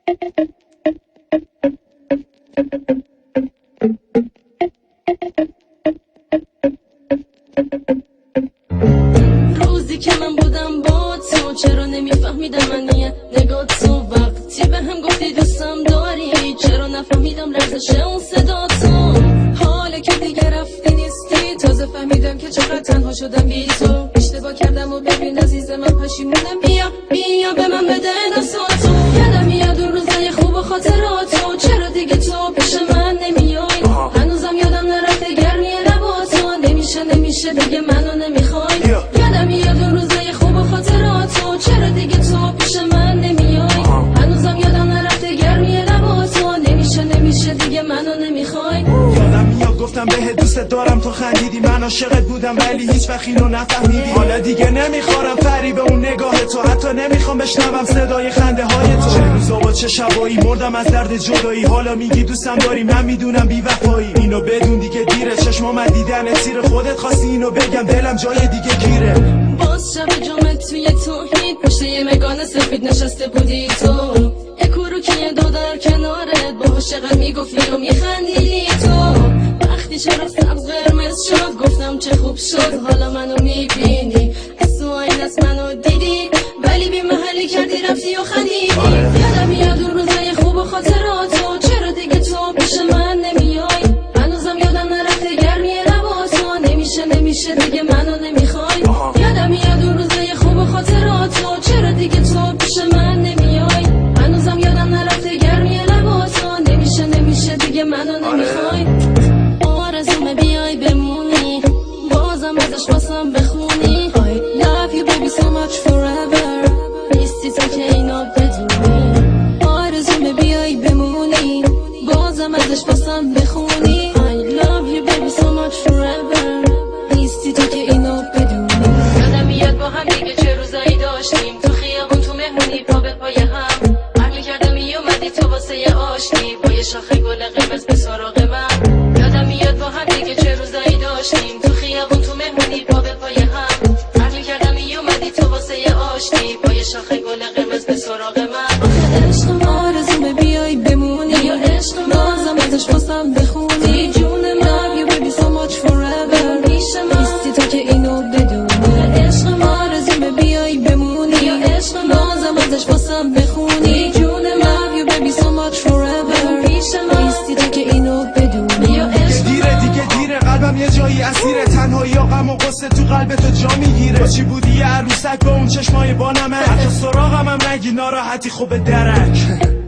روزی که من بودم با تو چرا نمیفهمیدم من نگاه تو وقتی به هم گفتی دوستم داری چرا نفهمیدم لرزش اون صدا تو حالا که دیگه رفتی نیستی تازه فهمیدم که چقدر تنها شدم بی تو اشتباه کردم و ببین عزیز من پشیمونم بیا به من بده دستاتو یادم میاد اون روزای خوب و خاطراتو چرا دیگه تو پیش من نمیای هنوزم یادم نرفته گرمی لباتو نمیشه دیگه منو نمیخوای یادم میاد اون روزای خوب و خاطراتو چرا دیگه تو پیش من نمیای هنوزم یادم نرفته گرمی لباتو نمیشه دیگه منو نمیخوای یادم میاد گفتم به دوست دارم تو خندیدی من عاشقت بودم ولی هیچ وقت اینو نفهمیدی حالا دیگه نمیخورم فریب اون نگاه تو حتی نمیخوام بشنوم صدای خنده های تو چه روزا و چه شبایی مردم از درد جدایی حالا میگی دوستم داری من میدونم بی وفایی اینو بدون دیگه دیره چشمام دیدن سیر خودت خواستی اینو بگم دلم جای دیگه گیره باز شب جامعه توی توحید پشت یه مگان سفید نشسته بودی تو یه کوروکی دو در کنارت با عاشقت میگفتی و میخندیدی تو وقتی چرا سبز قرمز شد گفتم چه خوب شد حالا منو میبینی حس و عین از منو دیدی ولی بی محلی کردی رفتی و خندیدی یادم میاد اون روزای خوب و خاطراتو چرا دیگه تو پیش من نمیای هنوزم یادم نرفته گرمی لباتو نمیشه دیگه منو نمیخوای یادم میاد اون روزای خوب و خاطراتو چرا دیگه تو پیش من نمیای هنوزم یادم نرفته گرمی لباتو نمیشه دیگه منو نمیخوای آرزومه بیای بمونی بازم ازش واسم بخونی I love you baby so much forever نیستی تو که اینو بدونی آرزومه بیای بمونی بازم ازش واسم بخونی I love you baby so much forever نیستی تو که اینو بدونی یادم میاد با هم دیگه چه روزایی داشتیم تو خیابون تو مهمونی پا به پای هم عقل کردم میومدی تو واسه یه آشتی با یه شاخه گل قرمز به سراغ من یادم میاد با هم دیگه چه روزایی داشتیم تو خیابون تو مهمونی پا به پای هم عقل کردم میومدی تو واسه یه آشتی با یه شاخه گل قرمز به سراغ من عشقم آرزومه بیای بمونی یا عشقم بازم ازش واسم بخونی جون من love you baby so much forever نیستی تو که اینو بدونی عشقم آرزومه بیای بمونی یا عشقم بازم ازش واسم بخونی جون من love you baby so much forever نیستی تو که اینو بدونی یا دیره قلبم یه جایی اسیره تنهایی یا غم و غصه تو قلب تو جا میگیره تو چی بودی یه عروسک با اون چشمای بانمه حتی سراغم هم نگی ناراحتی خوب درک